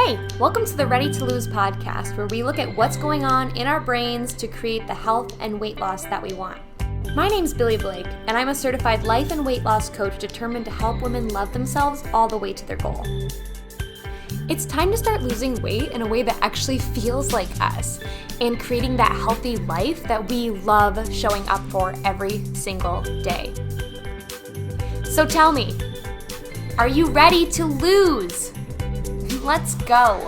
Hey, welcome to the Ready to Lose podcast, where we look at what's going on in our brains to create the health and weight loss that we want. My name's Billy Blake, and I'm a certified life and weight loss coach determined to help women love themselves all the way to their goal. It's time to start losing weight in a way that actually feels like us and creating that healthy life that we love showing up for every single day. So tell me, are you ready to lose? Let's go.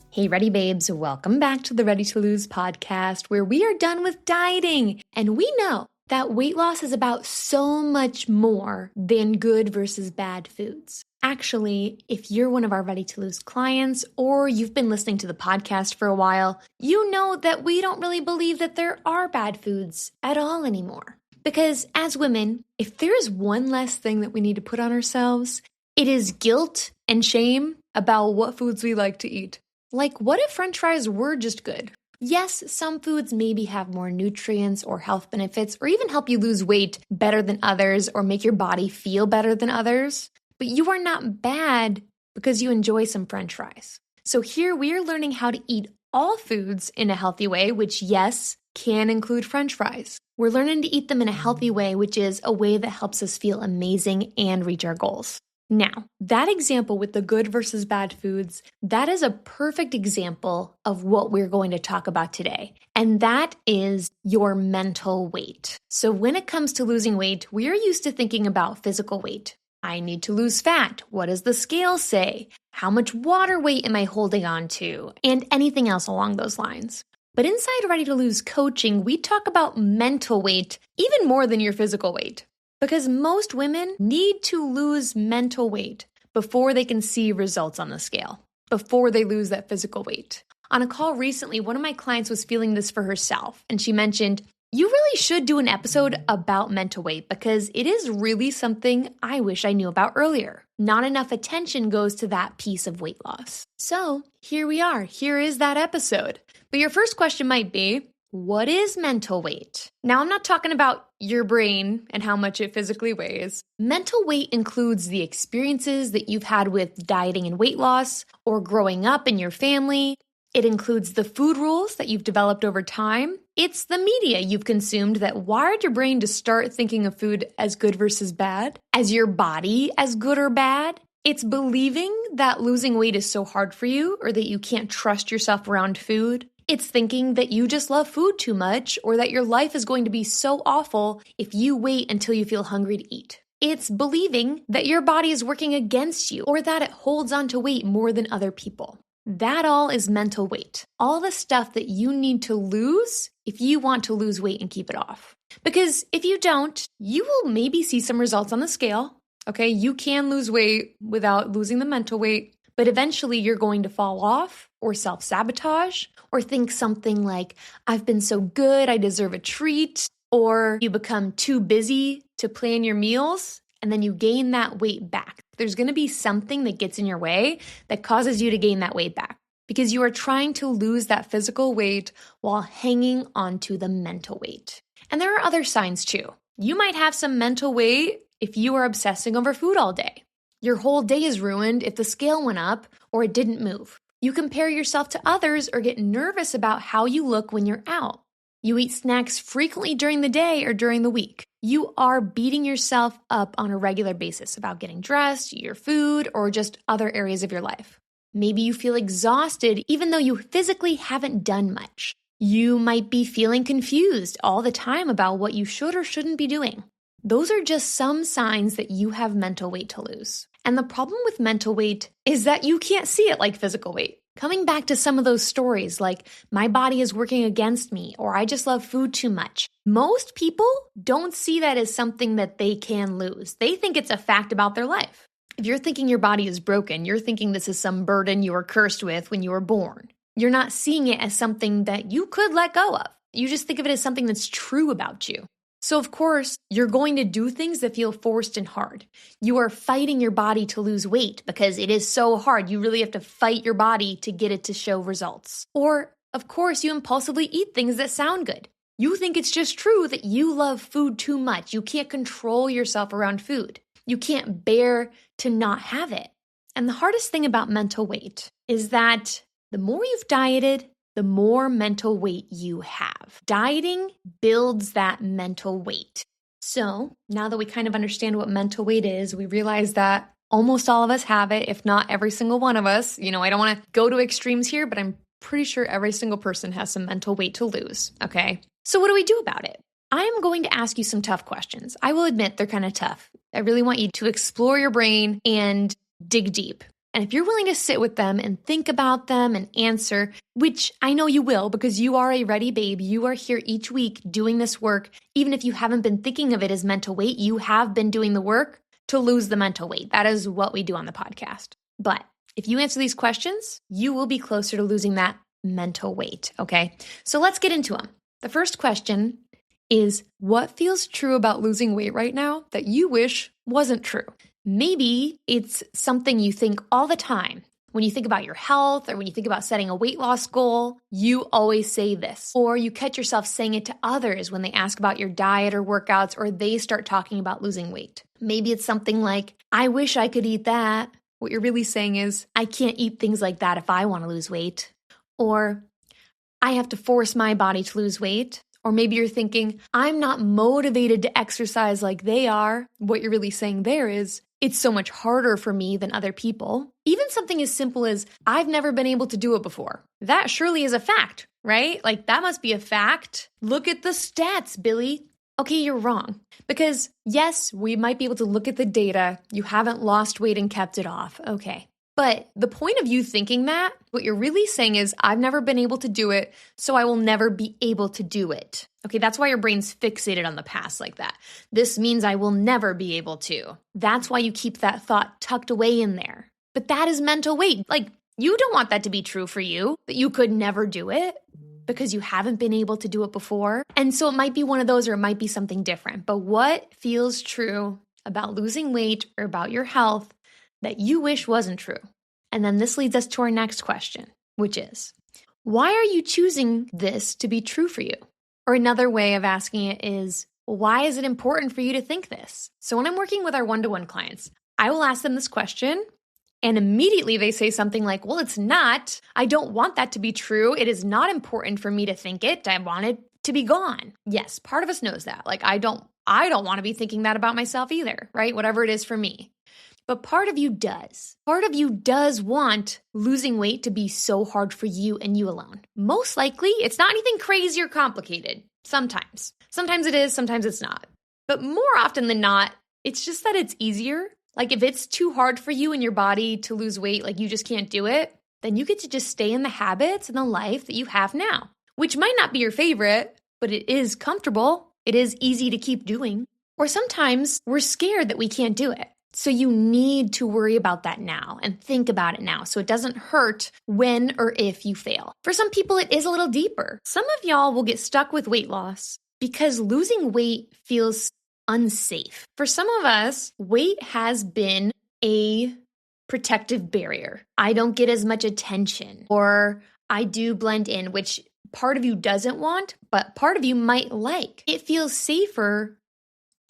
Hey, Ready Babes, welcome back to the Ready to Lose podcast, where we are done with dieting. And we know that weight loss is about so much more than good versus bad foods. Actually, if you're one of our Ready to Lose clients, or you've been listening to the podcast for a while, you know that we don't really believe that there are bad foods at all anymore. Because as women, if there is one less thing that we need to put on ourselves, it is guilt and shame about what foods we like to eat. Like, what if French fries were just good? Yes, some foods maybe have more nutrients or health benefits, or even help you lose weight better than others, or make your body feel better than others. But you are not bad because you enjoy some French fries. So here we are learning how to eat all foods in a healthy way, which, yes, can include French fries. We're learning to eat them in a healthy way, which is a way that helps us feel amazing and reach our goals. Now, that example with the good versus bad foods, that is a perfect example of what we're going to talk about today. And that is your mental weight. So when it comes to losing weight, we are used to thinking about physical weight. I need to lose fat. What does the scale say? How much water weight am I holding on to? And anything else along those lines. But inside Ready to Lose coaching, we talk about mental weight even more than your physical weight. Because most women need to lose mental weight before they can see results on the scale, before they lose that physical weight. On a call recently, one of my clients was feeling this for herself, and she mentioned, you really should do an episode about mental weight because it is really something I wish I knew about earlier. Not enough attention goes to that piece of weight loss. So here we are. Here is that episode. But your first question might be, what is mental weight? Now, I'm not talking about your brain and how much it physically weighs. Mental weight includes the experiences that you've had with dieting and weight loss or growing up in your family. It includes the food rules that you've developed over time. It's the media you've consumed that wired your brain to start thinking of food as good versus bad, as your body as good or bad. It's believing that losing weight is so hard for you or that you can't trust yourself around food. It's thinking that you just love food too much or that your life is going to be so awful if you wait until you feel hungry to eat. It's believing that your body is working against you or that it holds on to weight more than other people. That all is mental weight. All the stuff that you need to lose if you want to lose weight and keep it off. Because if you don't, you will maybe see some results on the scale. Okay, you can lose weight without losing the mental weight, but eventually you're going to fall off or self-sabotage or think something like, I've been so good, I deserve a treat, or you become too busy to plan your meals and then you gain that weight back. There's going to be something that gets in your way that causes you to gain that weight back because you are trying to lose that physical weight while hanging onto the mental weight. And there are other signs too. You might have some mental weight if you are obsessing over food all day. Your whole day is ruined if the scale went up or it didn't move. You compare yourself to others or get nervous about how you look when you're out. You eat snacks frequently during the day or during the week. You are beating yourself up on a regular basis about getting dressed, your food, or just other areas of your life. Maybe you feel exhausted even though you physically haven't done much. You might be feeling confused all the time about what you should or shouldn't be doing. Those are just some signs that you have mental weight to lose. And the problem with mental weight is that you can't see it like physical weight. Coming back to some of those stories like, my body is working against me, or I just love food too much. Most people don't see that as something that they can lose. They think it's a fact about their life. If you're thinking your body is broken, you're thinking this is some burden you were cursed with when you were born. You're not seeing it as something that you could let go of. You just think of it as something that's true about you. So of course, you're going to do things that feel forced and hard. You are fighting your body to lose weight because it is so hard. You really have to fight your body to get it to show results. Or, of course, you impulsively eat things that sound good. You think it's just true that you love food too much. You can't control yourself around food. You can't bear to not have it. And the hardest thing about mental weight is that the more you've dieted, the more mental weight you have. Dieting builds that mental weight. So now that we kind of understand what mental weight is, we realize that almost all of us have it, if not every single one of us. I don't want to go to extremes here, but I'm pretty sure every single person has some mental weight to lose, okay? So what do we do about it? I am going to ask you some tough questions. I will admit they're kind of tough. I really want you to explore your brain and dig deep. And if you're willing to sit with them and think about them and answer, which I know you will because you are a ready babe, you are here each week doing this work. Even if you haven't been thinking of it as mental weight, you have been doing the work to lose the mental weight. That is what we do on the podcast. But if you answer these questions, you will be closer to losing that mental weight, okay? So let's get into them. The first question is, what feels true about losing weight right now that you wish wasn't true? Maybe it's something you think all the time. When you think about your health or when you think about setting a weight loss goal, you always say this. Or you catch yourself saying it to others when they ask about your diet or workouts or they start talking about losing weight. Maybe it's something like, I wish I could eat that. What you're really saying is, I can't eat things like that if I want to lose weight. Or I have to force my body to lose weight. Or maybe you're thinking, I'm not motivated to exercise like they are. What you're really saying there is, it's so much harder for me than other people. Even something as simple as, I've never been able to do it before. That surely is a fact, right? Like that must be a fact. Look at the stats, Billy. Okay, you're wrong. Because yes, we might be able to look at the data. You haven't lost weight and kept it off. Okay. But the point of you thinking that, what you're really saying is, I've never been able to do it, so I will never be able to do it. Okay, that's why your brain's fixated on the past like that. This means I will never be able to. That's why you keep that thought tucked away in there. But that is mental weight. Like, you don't want that to be true for you, that you could never do it because you haven't been able to do it before. And so it might be one of those or it might be something different. But what feels true about losing weight or about your health that you wish wasn't true? And then this leads us to our next question, which is, why are you choosing this to be true for you? Or another way of asking it is, why is it important for you to think this? So when I'm working with our one-to-one clients, I will ask them this question and immediately they say something like, well, it's not. I don't want that to be true. It is not important for me to think it. I want it to be gone. Yes, part of us knows that. Like, I don't want to be thinking that about myself either, right? Whatever it is for me. But part of you does. Part of you does want losing weight to be so hard for you and you alone. Most likely, it's not anything crazy or complicated. Sometimes. Sometimes it is, sometimes it's not. But more often than not, it's just that it's easier. Like if it's too hard for you and your body to lose weight, like you just can't do it, then you get to just stay in the habits and the life that you have now, which might not be your favorite, but it is comfortable. It is easy to keep doing. Or sometimes we're scared that we can't do it. So you need to worry about that now and think about it now so it doesn't hurt when or if you fail. For some people, it is a little deeper. Some of y'all will get stuck with weight loss because losing weight feels unsafe. For some of us, weight has been a protective barrier. I don't get as much attention, or I do blend in, which part of you doesn't want, but part of you might like. It feels safer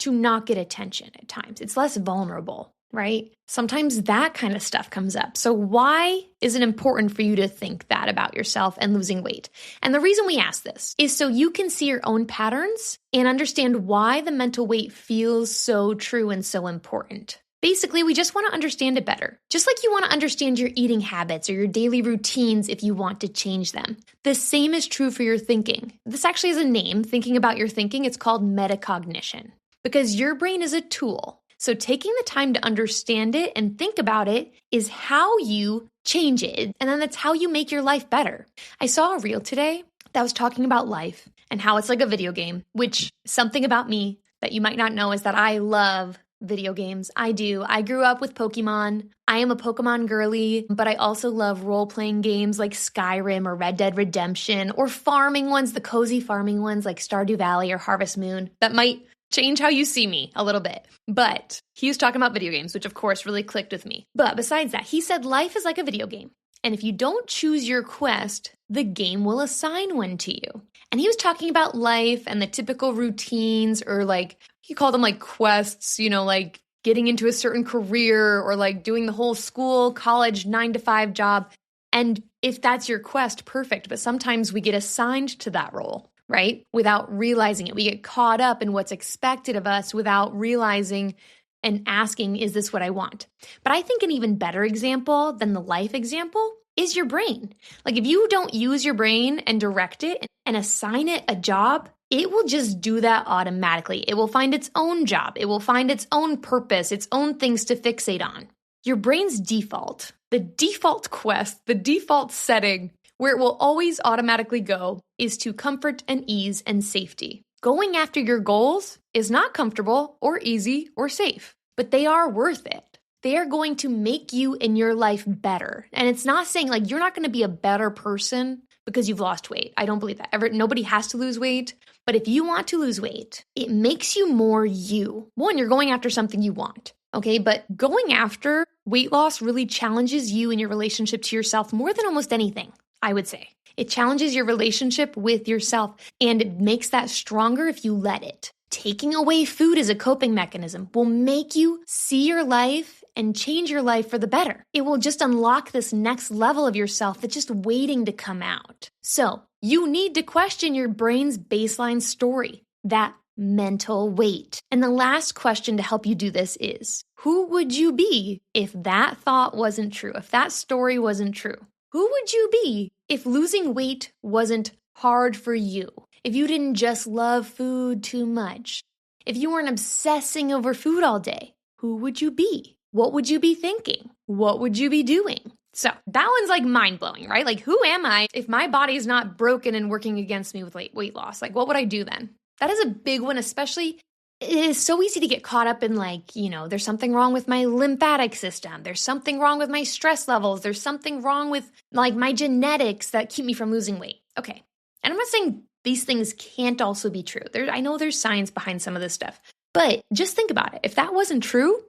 to not get attention at times. It's less vulnerable, right? Sometimes that kind of stuff comes up. So why is it important for you to think that about yourself and losing weight? And the reason we ask this is so you can see your own patterns and understand why the mental weight feels so true and so important. Basically, we just want to understand it better. Just like you want to understand your eating habits or your daily routines if you want to change them. The same is true for your thinking. This actually has a name, thinking about your thinking. It's called metacognition. Because your brain is a tool. So taking the time to understand it and think about it is how you change it. And then that's how you make your life better. I saw a reel today that was talking about life and how it's like a video game, which something about me that you might not know is that I love video games. I do. I grew up with Pokemon. I am a Pokemon girly, but I also love role-playing games like Skyrim or Red Dead Redemption or farming ones, the cozy farming ones like Stardew Valley or Harvest Moon that might change how you see me a little bit. But he was talking about video games, which of course really clicked with me. But besides that, he said life is like a video game. And if you don't choose your quest, the game will assign one to you. And he was talking about life and the typical routines or like, he called them like quests, like getting into a certain career or like doing the whole school, college, 9-to-5 job. And if that's your quest, perfect. But sometimes we get assigned to that role, right? Without realizing it. We get caught up in what's expected of us without realizing and asking, is this what I want? But I think an even better example than the life example is your brain. Like if you don't use your brain and direct it and assign it a job, it will just do that automatically. It will find its own job. It will find its own purpose, its own things to fixate on. Your brain's default, the default quest, the default setting where it will always automatically go is to comfort and ease and safety. Going after your goals is not comfortable or easy or safe, but they are worth it. They are going to make you in your life better. And it's not saying like you're not going to be a better person because you've lost weight. I don't believe that. Nobody has to lose weight. But if you want to lose weight, it makes you more you. One, you're going after something you want. Okay, but going after weight loss really challenges you in your relationship to yourself more than almost anything, I would say. It challenges your relationship with yourself, and it makes that stronger if you let it. Taking away food as a coping mechanism will make you see your life and change your life for the better. It will just unlock this next level of yourself that's just waiting to come out. So you need to question your brain's baseline story, that mental weight. And the last question to help you do this is, who would you be if that thought wasn't true, if that story wasn't true? Who would you be if losing weight wasn't hard for you? If you didn't just love food too much? If you weren't obsessing over food all day? Who would you be? What would you be thinking? What would you be doing? So that one's like mind-blowing, right? Like, who am I if my body is not broken and working against me with weight loss? Like, what would I do then? That is a big one, especially it is so easy to get caught up in like, there's something wrong with my lymphatic system. There's something wrong with my stress levels. There's something wrong with like my genetics that keep me from losing weight. Okay. And I'm not saying these things can't also be true. I know there's science behind some of this stuff, but just think about it. If that wasn't true,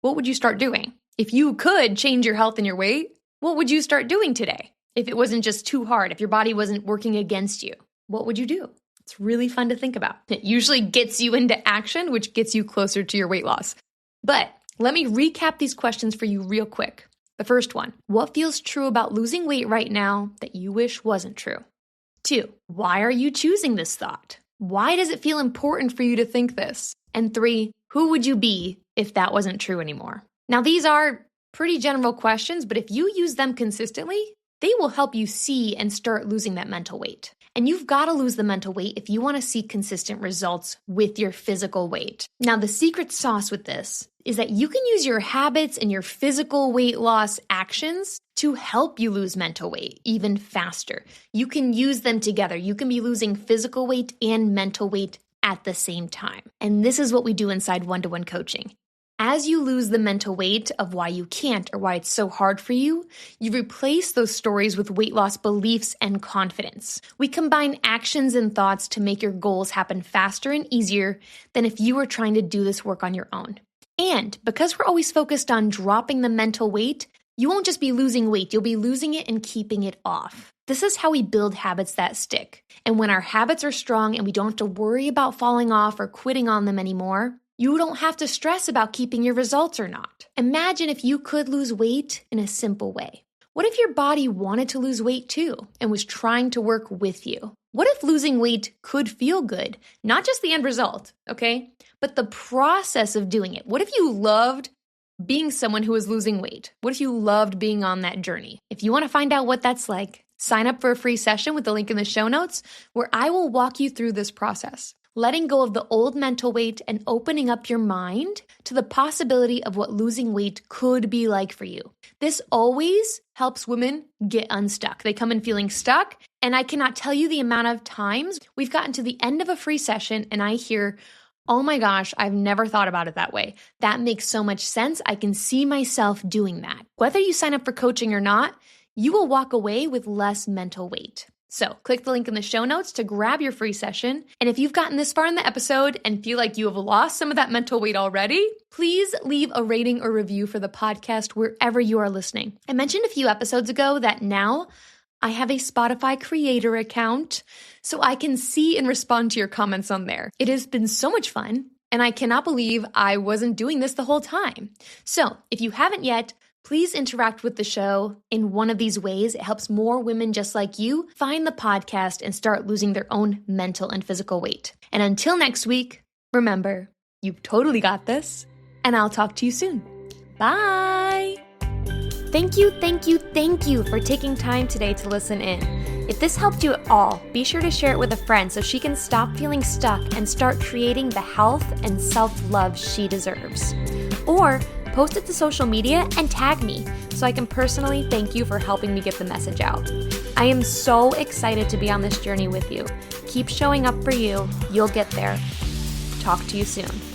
what would you start doing? If you could change your health and your weight, what would you start doing today? If it wasn't just too hard, if your body wasn't working against you, what would you do? It's really fun to think about. It usually gets you into action, which gets you closer to your weight loss. But let me recap these questions for you real quick. The first one, what feels true about losing weight right now that you wish wasn't true? 2, why are you choosing this thought? Why does it feel important for you to think this? And 3, who would you be if that wasn't true anymore? Now, these are pretty general questions, but if you use them consistently, they will help you see and start losing that mental weight. And you've got to lose the mental weight if you want to see consistent results with your physical weight. Now, the secret sauce with this is that you can use your habits and your physical weight loss actions to help you lose mental weight even faster. You can use them together. You can be losing physical weight and mental weight at the same time. And this is what we do inside one-to-one coaching. As you lose the mental weight of why you can't or why it's so hard for you, you replace those stories with weight loss beliefs and confidence. We combine actions and thoughts to make your goals happen faster and easier than if you were trying to do this work on your own. And because we're always focused on dropping the mental weight, you won't just be losing weight, you'll be losing it and keeping it off. This is how we build habits that stick. And when our habits are strong and we don't have to worry about falling off or quitting on them anymore, you don't have to stress about keeping your results or not. Imagine if you could lose weight in a simple way. What if your body wanted to lose weight too and was trying to work with you? What if losing weight could feel good? Not just the end result, okay? But the process of doing it. What if you loved being someone who was losing weight? What if you loved being on that journey? If you want to find out what that's like, sign up for a free session with the link in the show notes where I will walk you through this process. Letting go of the old mental weight and opening up your mind to the possibility of what losing weight could be like for you. This always helps women get unstuck. They come in feeling stuck, and I cannot tell you the amount of times we've gotten to the end of a free session and I hear, oh my gosh, I've never thought about it that way. That makes so much sense. I can see myself doing that. Whether you sign up for coaching or not, you will walk away with less mental weight. So click the link in the show notes to grab your free session. And if you've gotten this far in the episode and feel like you have lost some of that mental weight already, please leave a rating or review for the podcast wherever you are listening. I mentioned a few episodes ago that now I have a Spotify creator account, so I can see and respond to your comments on there. It has been so much fun. And I cannot believe I wasn't doing this the whole time. So if you haven't yet, please interact with the show in one of these ways. It helps more women just like you find the podcast and start losing their own mental and physical weight. And until next week, remember, you've totally got this, and I'll talk to you soon. Bye! Thank you for taking time today to listen in. If this helped you at all, be sure to share it with a friend so she can stop feeling stuck and start creating the health and self-love she deserves. Or post it to social media and tag me so I can personally thank you for helping me get the message out. I am so excited to be on this journey with you. Keep showing up for you. You'll get there. Talk to you soon.